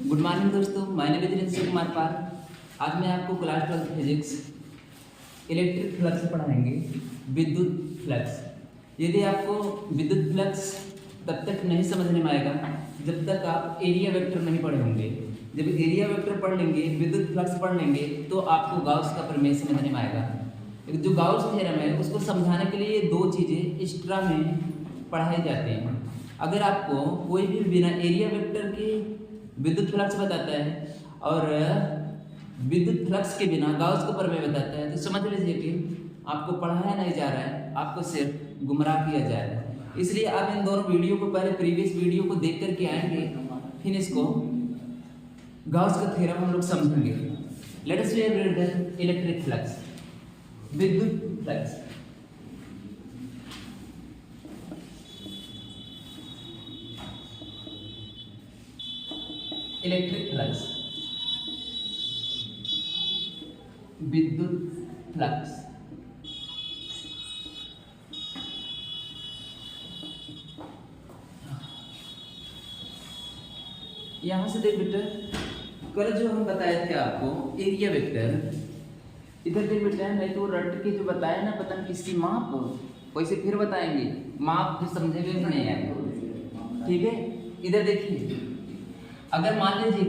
Good morning दोस्तों, my name is Rishi Kumar Pal. आज मैं आपको क्लास 12 फिजिक्स इलेक्ट्रिक फ्लक्स पढ़ाएंगे, विद्युत फ्लक्स। यदि आपको विद्युत फ्लक्स तब तक नहीं समझने में आएगा जब तक आप एरिया वेक्टर नहीं पढ़े होंगे। जब एरिया वेक्टर पढ़ लेंगे, विद्युत फ्लक्स पढ़ लेंगे, तो आपको गाउस का प्रमेय समझने में आएगा। जो गाउस थ्योरम है उसको समझाने के लिए ये दो चीज़ें एक्स्ट्रा में पढ़ाई जाती हैं। अगर आपको कोई भी बिना एरिया वेक्टर के विद्युत फ्लक्स बताता है और विद्युत फ्लक्स के बिना गाउस का प्रमेय बताता है, तो समझ लीजिए कि आपको पढ़ाया नहीं जा रहा है, आपको सिर्फ गुमराह किया जा रहा है। इसलिए आप इन दोनों वीडियो को पहले प्रीवियस वीडियो को देख करके आएंगे, फिर इसको गाउस का थ्योरम हम लोग समझेंगे। Let us read the electric flux, विद्युत फ्लक्स। इलेक्ट्रिक फ्लक्स, विद्युत फ्लक्स। यहां से देख बेटा, कल जो हम बताए थे आपको एरिया वेक्टर, इधर देख बेटा, नहीं तो रट के जो बताया ना, पता नहीं किसकी माप, वैसे फिर बताएंगे, माप फिर समझेंगे नहीं आएगा। ठीक है, इधर देखिए, अगर मान लीजिए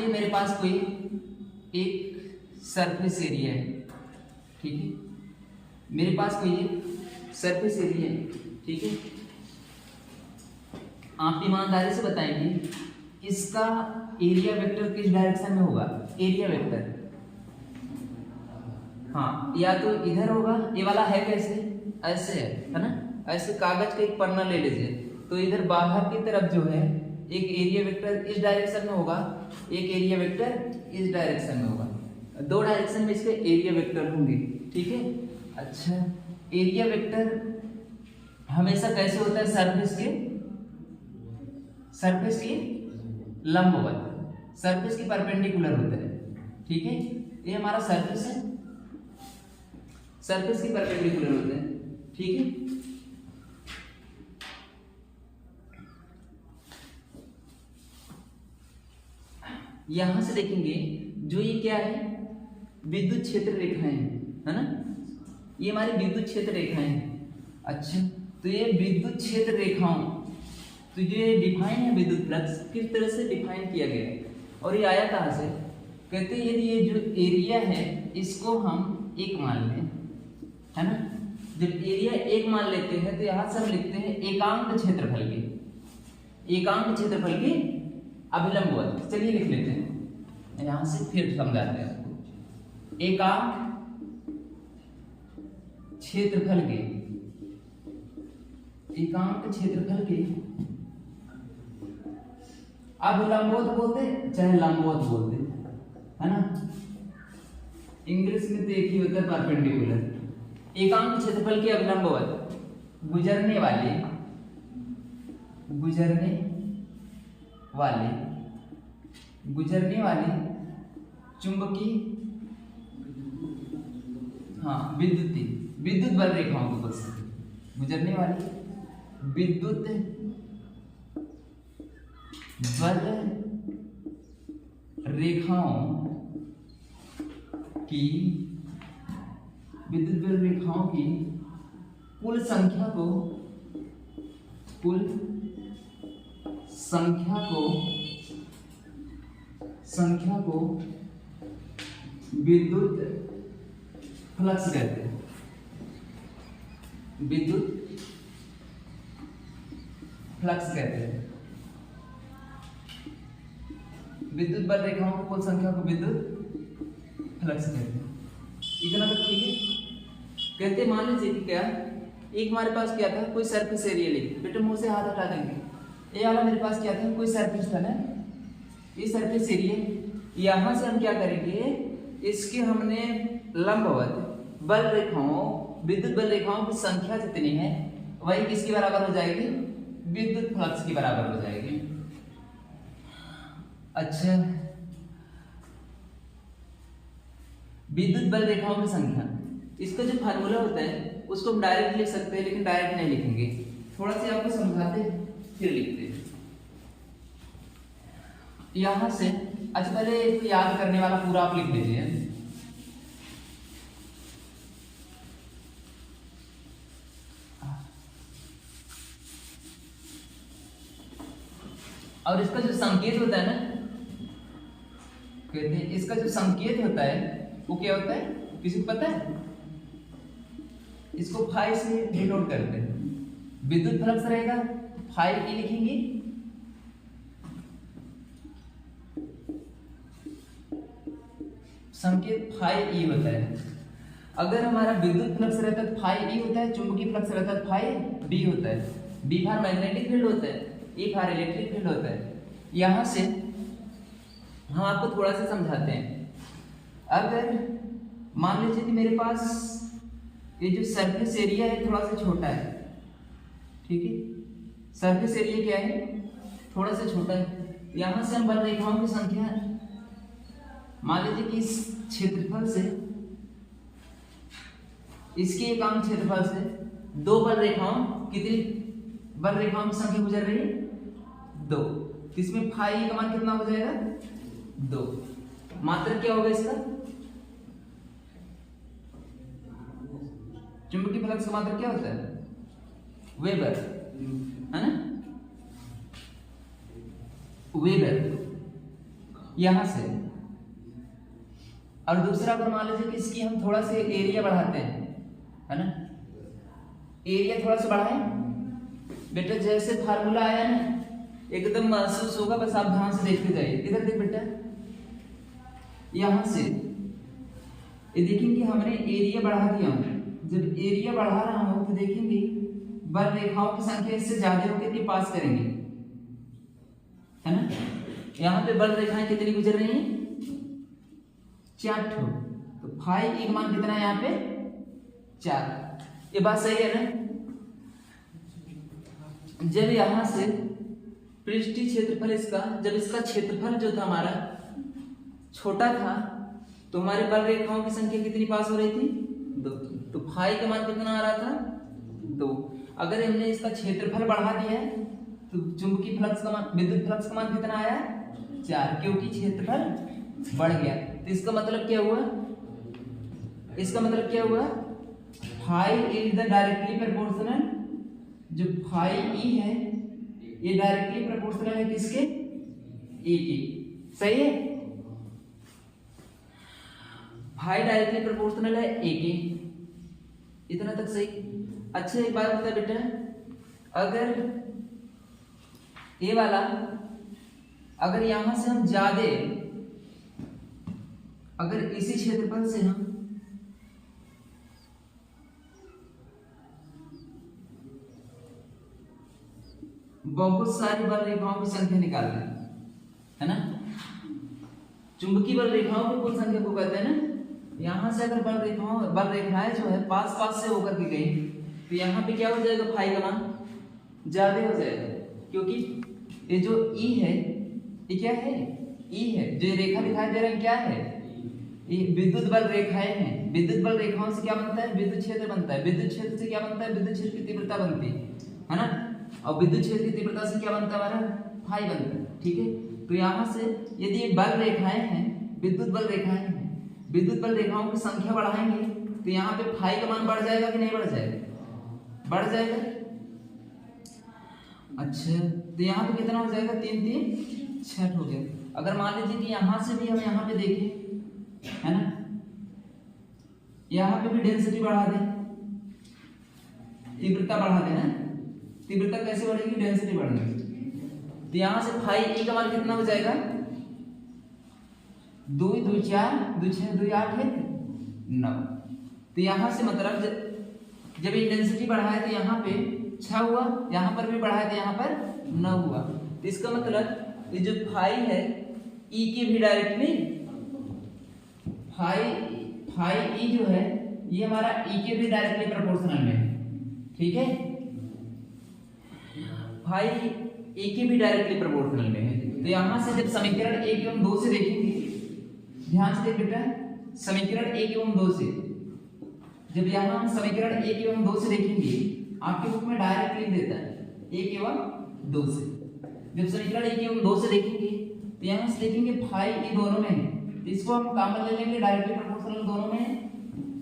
मेरे पास कोई एक सरफेस एरिया है, ठीक है, मेरे पास कोई एक सरफेस एरिया है, ठीक है। आप ईमानदारी से बताएंगे इसका एरिया वेक्टर किस डायरेक्शन में होगा। एरिया वेक्टर हाँ, या तो इधर होगा, ये वाला है कैसे, ऐसे है ना, ऐसे कागज का एक पन्ना ले लीजिए, तो इधर बाहर की तरफ जो है एक एरिया वेक्टर इस डायरेक्शन में होगा, एक एरिया वेक्टर इस डायरेक्शन में होगा। दो डायरेक्शन में इसके एरिया वेक्टर होंगे, ठीक है। अच्छा, एरिया वेक्टर हमेशा कैसे होता है, सरफेस के लंबवत, सरफेस के परपेंडिकुलर होता है, ठीक है। ये हमारा सरफेस है, सरफेस के परपेंडिकुलर होता है, ठीक है। यहां से देखेंगे जो ये क्या है, विद्युत क्षेत्र रेखाएं है ना, ये हमारी विद्युत क्षेत्र रेखाएं हैं। अच्छा, तो ये विद्युत क्षेत्र रेखाओं, तो ये डिफाइन है विद्युत फ्लक्स, किस तरह से डिफाइन किया गया है और ये आया कहां से। कहते हैं यदि ये जो एरिया है इसको हम एक मान लें, है ना। जब एरिया एक मान लेते हैं तो यहां से हम लिखते हैं एकांक क्षेत्रफल के, एकांक क्षेत्रफल के अभिलंबवत। चलिए लिख लेते हैं, यहां से फिर समझाते हैं आपको। एकांक क्षेत्रफल के, एकांक क्षेत्रफल के अभिलंबवत बोलते चाहे लंबवत बोलते, है ना। इंग्लिश में तो एक ही होता है, परपेंडिकुलर। एकांक क्षेत्रफल के अभिलंबवत गुजरने वाले चुंबकीय विद्युत बल रेखाओं के ऊपर से गुजरने वाली विद्युत बल रेखाओं की कुल संख्या को विद्युत फ्लक्स कहते हैं, विद्युत फ्लक्स कहते हैं। विद्युत बल रेखाओं की कुल संख्या को विद्युत फ्लक्स कहते हैं। इतना तक ठीक है। कहते मान लीजिए कि क्या, एक हमारे पास क्या था, कोई सरफेस एरिया लिख, बेटे मुंह से हाथ हटा देंगे। ये वाला मेरे पास क्या था, कोई सरफेस था ना, ये सरफेस एरिया। यहां से हम क्या करेंगे, इसके हमने लंबवत बल रेखाओं, विद्युत बल रेखाओं की संख्या जितनी है वही किसके बराबर हो जाएगी, विद्युत फ्लक्स की बराबर हो जाएगी। अच्छा, विद्युत बल रेखाओं की संख्या, इसका जो फार्मूला होता है उसको हम डायरेक्ट लिख सकते हैं, लेकिन डायरेक्ट नहीं लिखेंगे, थोड़ा सा आपको समझाते हैं। फिर लिखते हैं यहां से। अच्छा पहले इसको याद करने वाला पूरा आप लिख लीजिए। और इसका जो संकेत होता है ना, कहते हैं इसका जो संकेत होता है वो क्या होता है, किसी को पता है? इसको फाई से डिनोट करते हैं। विद्युत फ्लक्स रहेगा, फाई ई लिखेंगे, संकेत फाई ई होता है। अगर हमारा विद्युत फ्लक्स रहता है तो फाई ई होता है, चुंबकीय फ्लक्स रहता है तो फाई बी होता है। बी फॉर मैग्नेटिक फील्ड होता है, ई फॉर इलेक्ट्रिक फील्ड होता है। यहां से हम आपको थोड़ा सा समझाते हैं। अगर मान लीजिए कि मेरे पास ये जो सरफेस एरिया है थोड़ा सा छोटा है, ठीक है, सरफेस एरिया क्या है, थोड़ा सा छोटा है। यहां से हम बल रेखाओं की संख्या, मान लीजिए कि इस क्षेत्रफल से, इसके एकांक क्षेत्रफल से दो बल रेखाओं, कितनी बल रेखाओं की संख्या गुजर रही है, 2। तो इसमें फाई का मान कितना हो जाएगा, 2। मात्रक क्या होगा इसका, चुंबकीय फ्लक्स का मात्रक क्या होता है, वेबर, है ना, वेबर। यहां से और दूसरा अगर मान लीजिए कि इसकी हम थोड़ा सा एरिया बढ़ाते हैं, है ना, एरिया थोड़ा सा बढ़ाएं बेटा, जैसे फार्मूला आया ना एकदम महसूस होगा, बस आप ध्यान से देखते जाइए। इधर देख बेटा, यहां से ये देखेंगे हमने एरिया बढ़ा दिया हूं। जब एरिया बढ़ा रहा हूं तो देखेंगे बल रेखाओं की संख्या इससे ज्यादा होकर के पास करेंगे, है ना। यहां पे बल रेखाएं कितनी गुजर रही हैं, 4 ठो। तो फाई एक मान कितना है यहाँ पे, 4। ये बात सही है ना। जब यहां से पृष्ठीय क्षेत्रफल इसका, जब इसका क्षेत्रफल जो था हमारा छोटा था तो हमारे बल रेखाओं की संख्या कितनी पास हो रही थी, 2। तो फाई का मान कितना आ रहा था, 2। अगर हमने इसका क्षेत्रफल बढ़ा दिया है तो चुंबकीय फ्लक्स का मान, विद्युत फ्लक्स का मान कितना आया, 4, क्योंकि क्षेत्रफल बढ़ गया। तो इसका मतलब क्या हुआ, इसका मतलब क्या हुआ, phi is the directly proportional, जो फाई ई है ये डायरेक्टली प्रोपोर्शनल है किसके, ए के। सही है, फाई डायरेक्टली प्रोपोर्शनल है ए के, इतना तक सही। अच्छा एक बात बता बेटा, अगर ये वाला, अगर यहां से हम ज्यादा, अगर इसी क्षेत्रफल से हम बहुत सारी बल रेखाओं की संख्या निकालते हैं, है ना, चुंबकीय बल रेखाओं की कुल संख्या को कहते हैं ना। यहां से अगर बल रेखाएं जो है पास पास से होकर के गई तो यहाँ पे क्या हो जाएगा, फाई का मान ज्यादा हो जाएगा, क्योंकि ये जो ई है ये क्या है, ई है। जो रेखा दिखाई दे रहा है क्या है, ये विद्युत बल रेखाएं हैं। विद्युत बल रेखाओं से क्या बनता है, विद्युत क्षेत्र बनता है। विद्युत क्षेत्र से क्या बनता है, विद्युत क्षेत्र की तीव्रता बनती है ना। और विद्युत क्षेत्र की तीव्रता से क्या बनता है, हमारा फाई बनता है, ठीक है। तो यहाँ से यदि ये बल रेखाएं हैं, विद्युत बल रेखाएं हैं, विद्युत बल रेखाओं की संख्या बढ़ाएंगे तो यहाँ पे फाई का मान बढ़ जाएगा कि नहीं बढ़ जाएगा, बढ़ जाएगा। अच्छा तो यहाँ पे कितना हो जाएगा, 3 3 6 हो गया। अगर मान लीजिए कि यहाँ से भी हम यहाँ पे देखें, है ना, यहाँ पे भी डेंसिटी बढ़ा दें, तीव्रता बढ़ा देना। तीव्रता कैसे बढ़ेगी, डेंसिटी बढ़ेगी। तो यहाँ से फाई ई का मान कितना हो जाएगा, 2 2 4 2 6 2 8 है 9। तो यहाँ से मतलब जब इंटेंसिटी बढ़ा है तो यहाँ पे 6 हुआ, यहाँ पर भी बढ़ा है तो यहाँ पर 9 हुआ। तो इसका मतलब ये जो फाई है ई के भी डायरेक्टली, फाई ई जो है ये हमारा ई के भी डायरेक्टली प्रोपोर्शनल में है, ठीक है। फाई ए के भी डायरेक्टली प्रोपोर्शनल में है। तो यहां से जब समीकरण 1 एवं 2 से देखेंगे, ध्यान से देख बेटा, समीकरण 1 एवं 2 से, जब यहां हम समीकरण 1 एवं 2 से देखेंगे, आपके बुक में डायरेक्ट लिख देता है 1 एवं 2 से। जब समीकरण ए की हम 2 से देखेंगे तो यहाँ से देखेंगे फाई ये दोनों में है, तो इसको हम कॉमन ले लेंगे, डायरेक्टली प्रोपोर्शनल दोनों में है,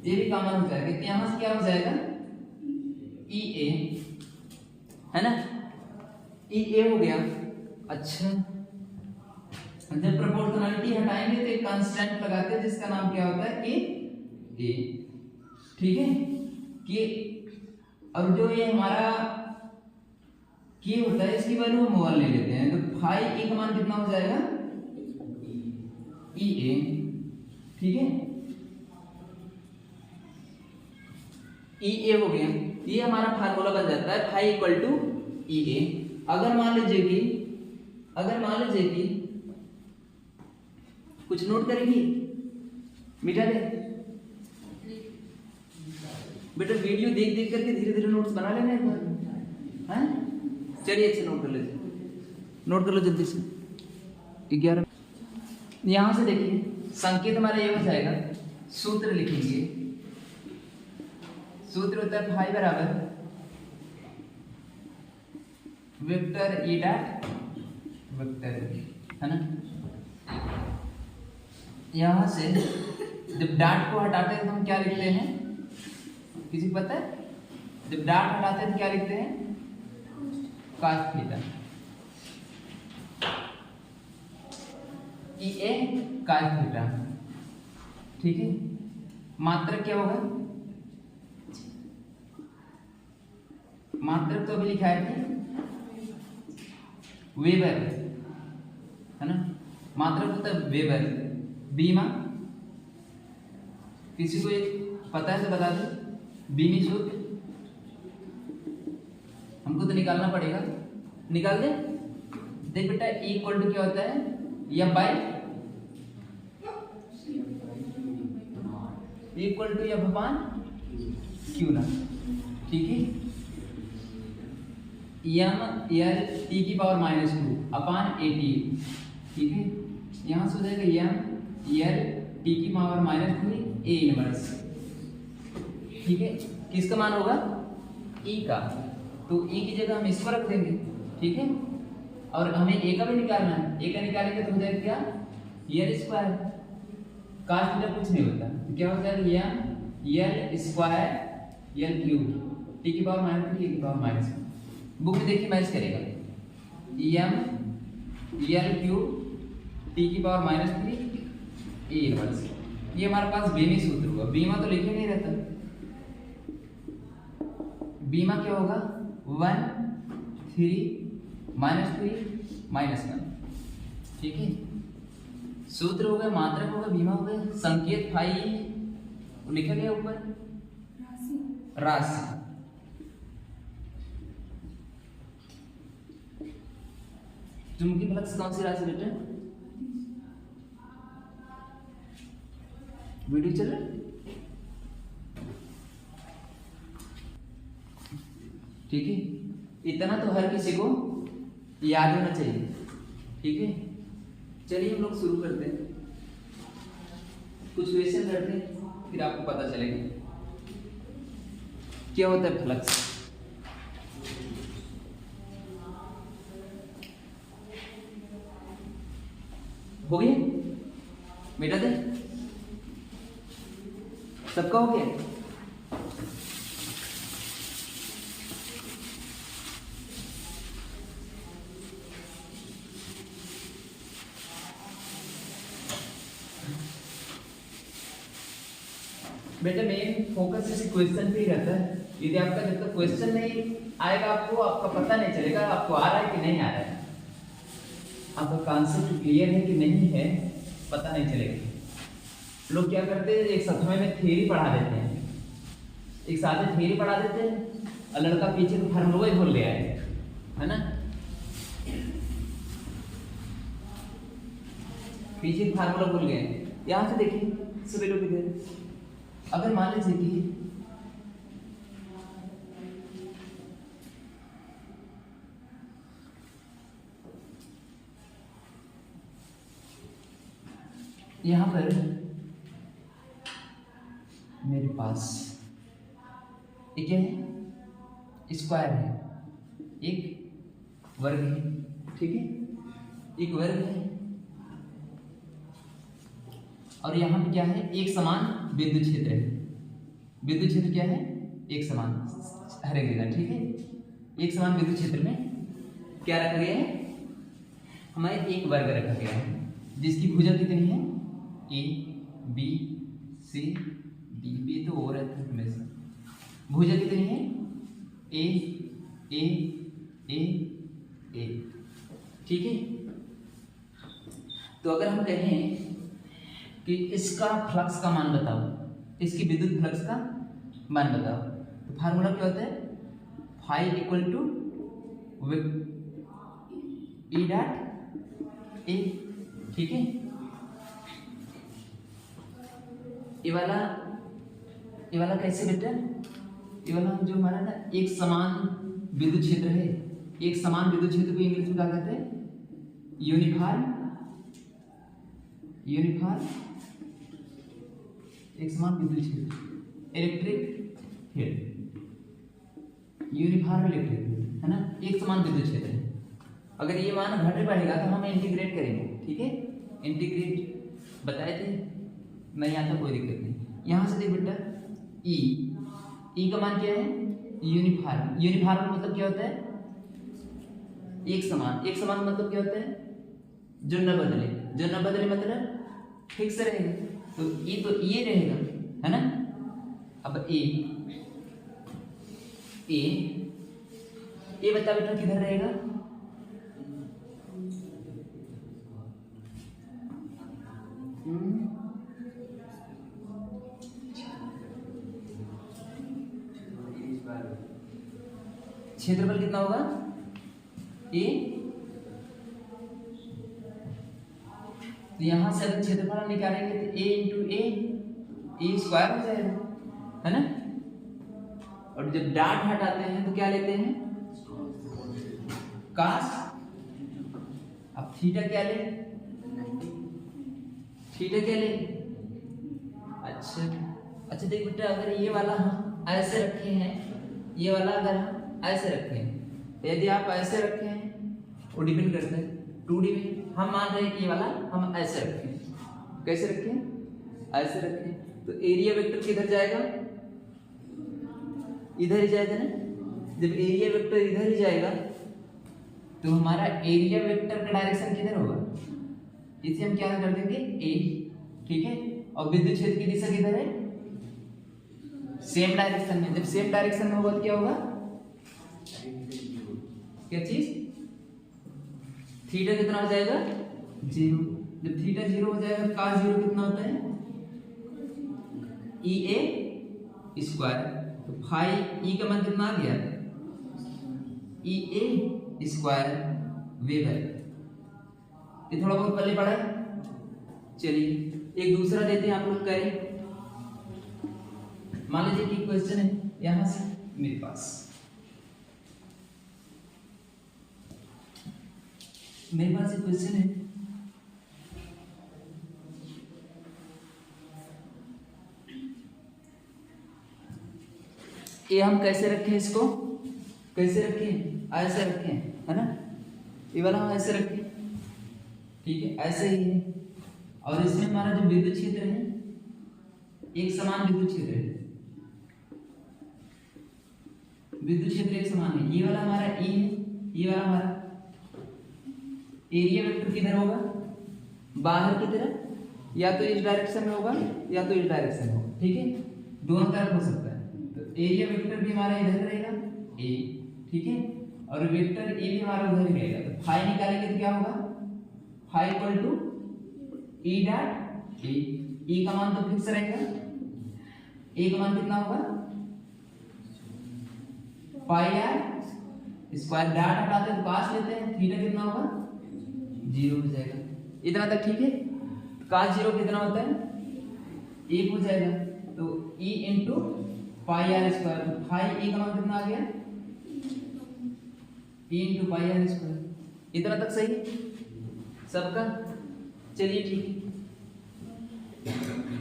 ये भी कॉमन हो जाएगा। तो यहाँ से क्या हो जाएगा ई ए, है ना, ई ए हो गया। अच्छा, जब प्रोपोर्शनलिटी हटाएंगे तो एक कांस्टेंट लगाते हैं जिसका नाम क्या होता है ए। ठीक है, कि और जो ये हमारा के होता है इसकी वैल्यू हम 1 ले लेते हैं, तो फाई ए का मान कितना हो जाएगा ई ए। ठीक है, ई ए हो गया, ये हमारा फार्मूला बन जाता है फाई इक्वल टू ई ए। अगर मान लीजिए कि कुछ नोट करेंगी, मिटा दे बेटा, वीडियो देख देख करके धीरे धीरे नोट्स बना लेना एक बार, हैं? चलिए अच्छे नोट कर लीजिए, नोट कर लो जल्दी से। 11 यहाँ से देखिए संकेत हमारा ये हो जाएगा, सूत्र लिखेंगे, सूत्र होता है फाई बराबर वेक्टर ई डॉट वेक्टर, है ना। यहाँ से जब डॉट को हटाते हैं तो हम क्या लिखते हैं, किसी को पता है? जब डॉट हटाते हैं तो क्या लिखते हैं cos थीटा, ई ए cos थीटा। ठीक है, मात्रक क्या होगा, मात्रक तो अभी लिखा है कि वेबर, है ना, मात्रक होता है वेबर। बीमा किसी को एक पता है तो बता दो, बीमी सूत्र हमको तो निकालना पड़ेगा, निकाल दे। देख बेटा E इक्वल टू क्या होता है, M by equal to F upon Q ना। ठीक है, एम एल टी की पावर -2 अपान ए टी। ठीक है, यहाँ से हो जाएगा एम एल टी की पावर -3 ए इनवर्स। ठीक है, किसका मान होगा E का, तो E की जगह हम इसको रख देंगे। ठीक है, और हमें A का भी निकालना है, A का निकालेंगे तो हो जाएगा क्या एल स्क्वायर, cos थीटा कुछ नहीं होता, तो क्या हो जाएगा M L square L cube T की पावर -3 की पावर -1। बुक में देखिए मैच करेगा, एम एल क्यूब टी की पावर -3 ए इनवर्स। ये हमारे पास बीमी सूत्र हुआ, बीमा तो लिखे नहीं रहता, बीमा क्या होगा 1 3 -3 -1। ठीक है, सूत्र हो गया, मात्रक हो गया, बीमा हो गया, संकेत फाई लिखा गया ऊपर राशि। चुंबकीय फ्लक्स कौन सी राशि बेटा, वीडियो चल रहा है? ठीक है, इतना तो हर किसी को याद होना चाहिए। ठीक है, चलिए हम लोग शुरू करते हैं, कुछ क्वेश्चन करते हैं, फिर आपको पता चलेगा क्या होता है फ्लक्स। हो गया बेटा, दे सबका हो गया। बेटा मेन फोकस इसी क्वेश्चन पे ही रहता है, यदि आपका जब तक क्वेश्चन नहीं आएगा आपका पता नहीं चलेगा आपको आ रहा है कि नहीं आ रहा है, आपका कॉन्सेप्ट क्लियर है कि नहीं है पता नहीं चलेगा। लोग क्या करते हैं, एक समय में थ्योरी पढ़ा देते हैं, एक साथ में थ्योरी पढ़ा देते हैं और लड़का पीछे तो फार्मूला ही भूल गया है ना, पीछे फार्मूला भूल गए। यहाँ से देखिए सभी लोग इधर, अगर मान लीजिए कि यहाँ पर मेरे पास एक क्या है, स्क्वायर है, एक वर्ग है, ठीक है, एक वर्ग है। और यहाँ पे क्या है, एक समान विद्युत क्षेत्र है। विद्युत क्षेत्र क्या है, एक समान, हर एक जगह, ठीक है। एक समान विद्युत क्षेत्र में क्या रखा गया है, हमारे एक वर्ग रखा गया है जिसकी भुजा कितनी है, A B C D, B तो और है हमेशा, भुजा कितनी है, ए ए ए ए, ठीक है। तो अगर हम कहें कि इसका फ्लक्स का मान बताओ, इसकी विद्युत फ्लक्स का मान बताओ, तो फार्मूला क्या होता है, phi equal to E dot A, ठीक है। ये वाला कैसे बेटा, ये वाला जो हमारा ना एक समान विद्युत क्षेत्र है, एक समान विद्युत क्षेत्र को इंग्लिश में क्या कहते हैं, यूनिफॉर्म एक समान विद्युत क्षेत्र, electric field, uniform electric field है ना, एक समान विद्युत क्षेत्र है। अगर ये मान घटे बढ़ेगा तो हम इंटीग्रेट करेंगे, ठीक है, इंटीग्रेट बताए थे, नहीं आता कोई दिक्कत नहीं। यहाँ से देख बेटा, ई का मान क्या है, यूनिफॉर्म, यूनिफॉर्म मतलब क्या होता है, एक समान, एक समान मतलब क्या होता है, जो न बदले, जो न बदले मतलब फिक्स रहेगा, तो ये रहेगा, है ना। अब ए बता बेटा किधर रहेगा, क्षेत्रफल कितना होगा, ए, तो यहां से अगर क्षेत्रफल निकालेंगे तो ए इंटू ए स्क्वायर हो जाएगा, है ना। और जब डाट हटाते हैं तो क्या लेते हैं, कास। अब थीटा क्या ले, अच्छा देख बेटा, अगर ये वाला हम ऐसे रखे हैं, ये वाला अगर हम ऐसे रखे हैं, तो यदि आप ऐसे रखे हैं वो डिपेंड करता है 2D में, हम मान रहे हैं कि ये वाला हम ऐसे रखें, कैसे रखें, ऐसे रखें, तो एरिया वेक्टर किधर जाएगा, इधर ही जाएगा ना। जब एरिया वेक्टर इधर ही जाएगा तो हमारा एरिया वेक्टर का डायरेक्शन किधर होगा, इसे हम क्या कर देंगे, ए, ठीक है। और विद्युत क्षेत्र की दिशा किधर है, सेम डायरेक्शन में। जब सेम डायरेक्शन में होगा तो क्या होगा, क्या चीज, थीटा कितना हो जाएगा, 0। जब थीटा 0 हो जाएगा तो cos 0 कितना होता है, ई ए स्क्वायर, तो फाई ई का मान कितना आ गया, ई ए स्क्वायर वेबर। ये थोड़ा बहुत पहले पढ़ा है, चलिए एक दूसरा देते हैं आप लोग करें। मान लीजिए कि क्वेश्चन है यहां से मेरे पास, एक क्वेश्चन है, ये हम कैसे रखें, इसको कैसे रखें, ऐसे रखें, है ना, ये वाला हम ऐसे रखें, ठीक है, ऐसे ही है। और इसमें हमारा जो विद्युत क्षेत्र है, एक समान विद्युत क्षेत्र है, विद्युत क्षेत्र एक समान है। ये वाला हमारा ई है, ये वाला हमारा एरिया वेक्टर किधर होगा, बाहर की तरफ, या तो इस डायरेक्शन में होगा या तो इस डायरेक्शन में होगा, ठीक है, दोनों तरफ हो सकता है। तो एरिया वेक्टर भी हमारा इधर रहेगा, ए, ठीक है, और वेक्टर ए भी हमारा उधर ही रहेगा। तो फाई निकालेंगे तो क्या होगा, phi equal to E dot A, E का मान तो फिक्स रहेगा, ए का मान कितना होगा, पाई आर स्क्वायर, डाट हटाते हैं तो पास लेते हैं, थीटा कितना होगा, 0 हो जाएगा। इतना तक ठीक है। cos 0 कितना होता है, 1 हो जाएगा, तो e into pi R square, तो फाई e का मान कितना आ गया, e into pi R square. इतना तक सही सबका, चलिए ठीक है,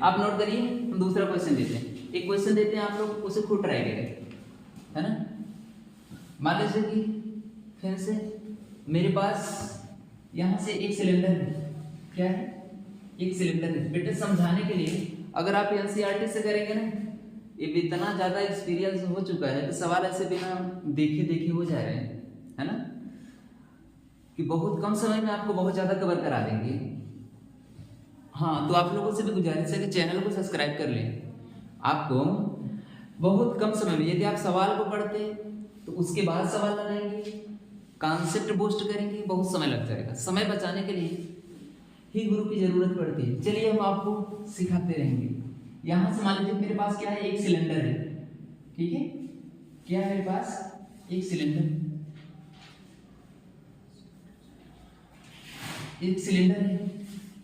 आप नोट करिए। हम दूसरा क्वेश्चन देते हैं, एक क्वेश्चन देते हैं आप लोग, उसे खुद ट्राई करें, है ना। मान लीजिए कि फिर से मेरे पास यहाँ से एक सिलेंडर है, क्या है, एक सिलेंडर है। बेटे समझाने के लिए अगर आप एनसीईआरटी से करेंगे ना, ये इतना ज़्यादा एक्सपीरियंस हो चुका है तो सवाल ऐसे बिना देखे देखे हो जा रहे हैं, है ना, कि बहुत कम समय में आपको बहुत ज़्यादा कवर करा देंगे। हाँ, तो आप लोगों से भी गुजारिश है कि चैनल को सब्सक्राइब कर लें। आपको बहुत कम समय में, यदि आप सवाल को पढ़ते तो उसके बाद सवाल लगाएंगे, कॉन्सेप्ट बूस्ट करेंगे, बहुत समय लग जाएगा। समय बचाने के लिए ही गुरु की जरूरत पड़ती है। चलिए हम आपको सिखाते रहेंगे। यहाँ से मान लीजिए मेरे पास क्या है, एक सिलेंडर है, ठीक है, क्या है मेरे पास, एक सिलेंडर, एक सिलेंडर है,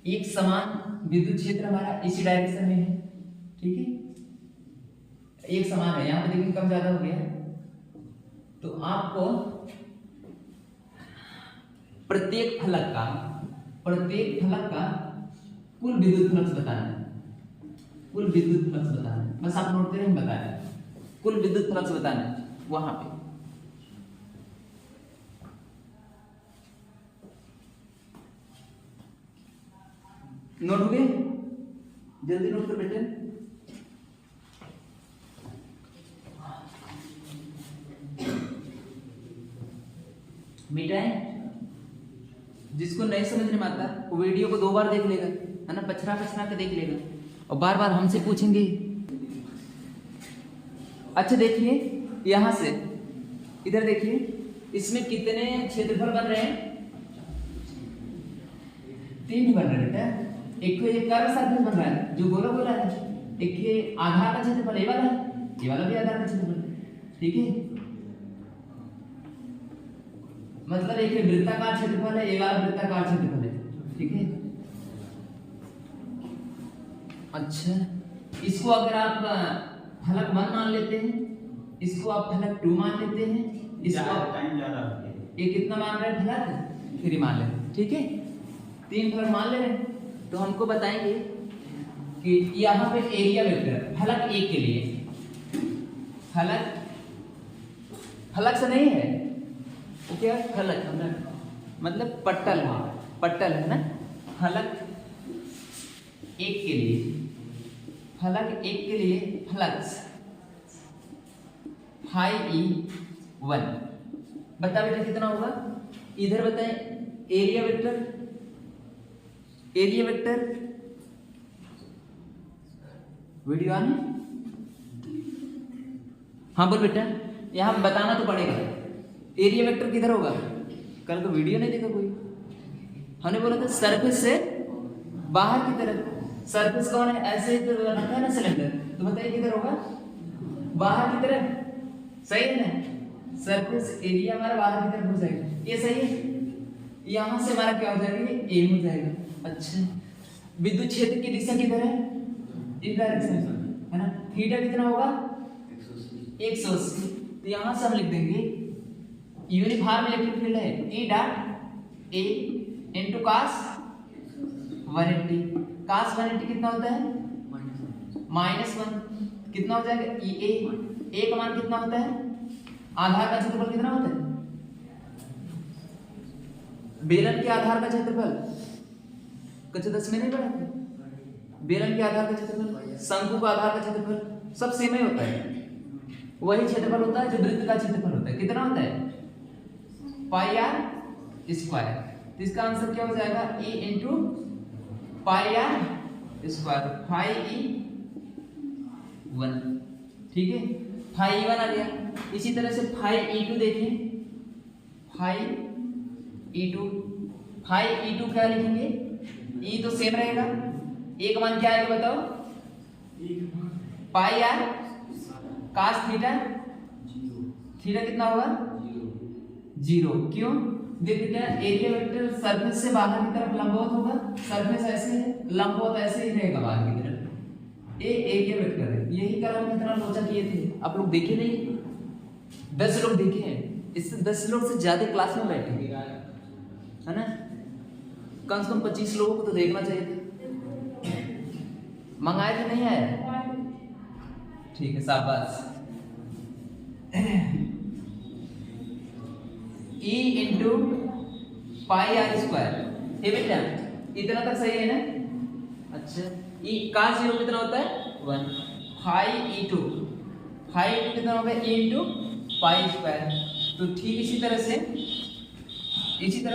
एक समान विद्युत क्षेत्र हमारा इसी डायरेक्शन में है, ठीक है, एक समान है। यहाँ पे देखिए कम ज्यादा हो गया, तो आपको प्रत्येक फलक का कुल विद्युत फ्लक्स बताना है, कुल विद्युत फ्लक्स बताना है, बस आप नोट करें, बताया कुल विद्युत फ्लक्स बताना है वहां पे। नोट हो गए, जल्दी नोट कर बेटे। मिटाएं, जिसको नहीं समझने में आता वो वीडियो को 2 बार देख लेगा, है ना, पछरा के देख लेगा और बार बार हमसे पूछेंगे। अच्छा देखिए, यहां से इधर देखिए, इसमें कितने क्षेत्रफल बन रहे हैं, 3 बन रहे हैं बेटा। एक तो ये कर्व सर्फेस बन रहा है जो गोला है, एक ये आधार का क्षेत्रफल ये वाला है, ये वाला भी आधार का क्षेत्रफल, ठीक है, मतलब एक वृत्ताकार क्षेत्रफल है, ये वाला वृत्ताकार क्षेत्रफल है, ठीक है। अच्छा, इसको अगर आप फलक 1 मान लेते हैं, इसको आप फलक 2 मान लेते हैं, इसको टाइम ज्यादा हो गया, ये कितना मान रहे हैं, फलक 3 मान लेते हैं, ठीक है, 3 फलक मान ले रहे हैं। तो हमको बताएंगे कि यहाँ पे एरिया वेक्टर फलक 1 के लिए, फलक से नहीं है वो, क्या है, फलक मतलब पट्टल है ना, फलक 1 के लिए, फ्लक्स φE1 बता बेटा कितना होगा, इधर बताएं एरिया वेक्टर वीडियो आने, हाँ बोल बेटा, यहाँ बताना तो पड़ेगा एरिया वेक्टर किधर होगा, कल तो वीडियो नहीं देखा कोई, हमने बोला था सरफेस से बाहर की तरफ, सरफेस कौन है, ऐसे रखा है ना सिलेंडर, तो बताइए किधर होगा, बाहर की तरफ, सही है ना, सरफेस एरिया हमारा बाहर की तरफ हो जाएगा, ये सही है, यहां से हमारा क्या हो जाएगा, ये ए हो जाएगा। अच्छा, विद्युत क्षेत्र की दिशा किधर है, इस डायरेक्शन है ना, थीटा कितना होगा, 180, तो यहां से हम लिख देंगे यूनिफॉर्म इलेक्ट्रिक फील्ड है E dot A into cos 180, cos 180 कितना होता है, -1, कितना हो जाएगा A का मान कितना होता है, आधार का क्षेत्रफल कितना होता है, बेलन के आधार का क्षेत्रफल कक्षा 10 में नहीं पढ़ा थे, बेलन के आधार का क्षेत्रफल, शंकु का आधार का क्षेत्रफल सब सेम ही होता है, वही क्षेत्रफल होता है जो वृत्त का क्षेत्रफल होता है, कितना होता है, पाई आर स्क्वायर, तो इसका आंसर क्या हो जाएगा, E into pi R square, φE1, ठीक है, φE1 आ गया। इसी तरह से φE2 देखिए, φE2 क्या लिखेंगे, E तो सेम रहेगा, एक मान क्या आएगा बताओ, पाई आर cos थीटा, थीटा कितना होगा, 0, क्यों, देखिए क्या एरिया वेक्टर सरफेस से बाहर की तरफ लंबवत होगा, सरफेस ऐसे है, लंबवत ऐसे ही रहेगा बाहर की तरफ, ये एरिया वेक्टर है। यही कल हम कितना लोचा किए थे, आप लोग देखे नहीं, 10 लोग देखे हैं, इससे 10 लोग से ज्यादा क्लास में बैठे है ना, कम से कम 25 लोगों को तो देखना चाहिए था, मंगाए थे नहीं आया, ठीक है, शाबाश। E into pi R square. ये बेटा इतना तक सही है ना? अच्छा ई cos 0 कितना होता है 1, फाई e2 कितना होगा e इंटू पाई स्क्वायर। तो ठीक इसी तरह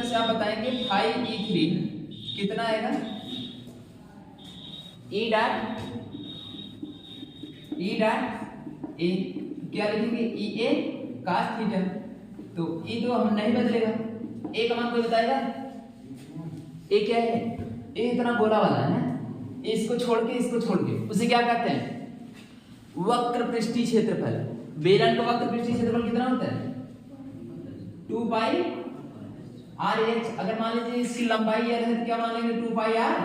से आप बताएंगे फाई e3 कितना आएगा e डॉट ए क्या लिखेंगे ई ए cos थीटा। तो ई तो हम नहीं बदलेगा, ए का मान कोई बताएगा? ए क्या है? ए इतना गोला वाला है, इसको छोड़ के उसे क्या कहते हैं? वक्र पृष्ठीय क्षेत्रफल। बेलन का वक्र पृष्ठीय क्षेत्रफल कितना होता है 2 पाई आर एच। अगर मान लीजिए इसकी लंबाई एल है तो क्या मान लेंगे 2 पाई आर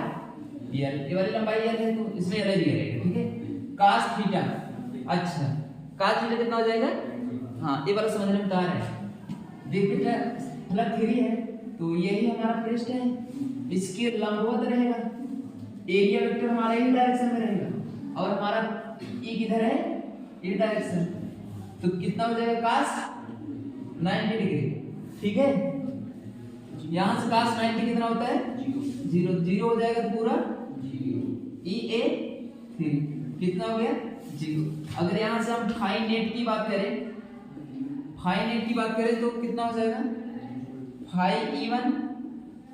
एल। ये वाली लंबाई एल है तो इसमें एल ही रहेगा, ठीक है। cos थीटा, अच्छा cos थीटा कितना हो जाएगा? हाँ ये वाला समझने में आ रहा है। देखिए फलक थ्री है तो यही हमारा पृष्ठ है, इसके लंबवत रहेगा, एरिया वेक्टर हमारा इस डायरेक्शन में रहेगा और हमारा ई किधर है ये डायरेक्शन। तो कितना हो जाएगा cos 90 डिग्री, ठीक है। यहां से cos 90 कितना होता है 0 हो जाएगा तो पूरा ई ए 3 कितना हो गया 0। अगर यहां से हम फाई नेट की बात करें तो कितना हो जाएगा phi e1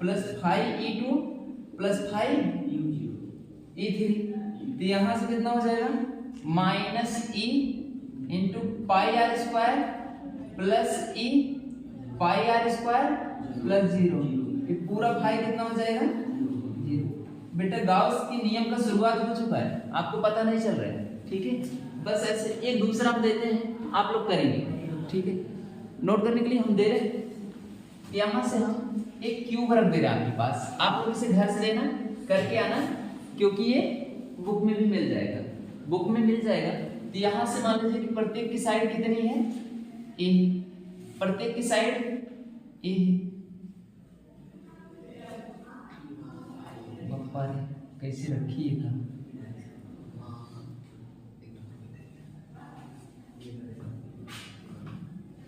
plus phi e2 plus phi e3। तो यहां से कितना हो जाएगा minus E into pi R square plus E pi R square plus 0। ये पूरा फाई कितना हो जाएगा 0। बेटा गाउस की नियम का शुरुआत हो चुका है, आपको पता नहीं चल रहा है, ठीक है। बस ऐसे एक दूसरा हम देते हैं, आप लोग करेंगे, ठीक है। नोट करने के लिए हम दे रहे हैं, यहां से हम एक क्यूब रख दे रहे हैं आपके पास, आप लोग इसे घर से लेना करके आना क्योंकि ये बुक में भी मिल जाएगा। तो यहां से मान लीजिए कि प्रत्येक की साइड कितनी है ए, प्रत्येक की साइड ए। बप्पा रे कैसे रखी है था,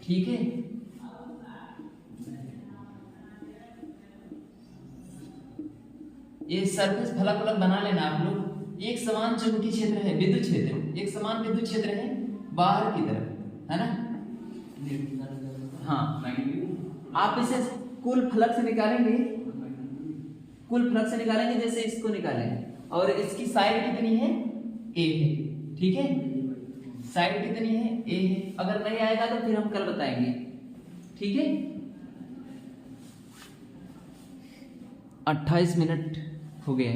ठीक है। ये सरफेस फलक बना लेना आप लोग। एक समान चुंबकीय क्षेत्र है, विद्युत क्षेत्र, एक समान विद्युत क्षेत्र है बाहर की तरफ, है ना। हाँ आप इसे कुल फलक से निकालेंगे, जैसे इसको निकालेंगे और इसकी साइड कितनी है ए है, ठीक है। साइड कितनी है ए है, अगर नहीं आएगा तो फिर हम कल बताएंगे, ठीक है। 28 मिनट हो गए।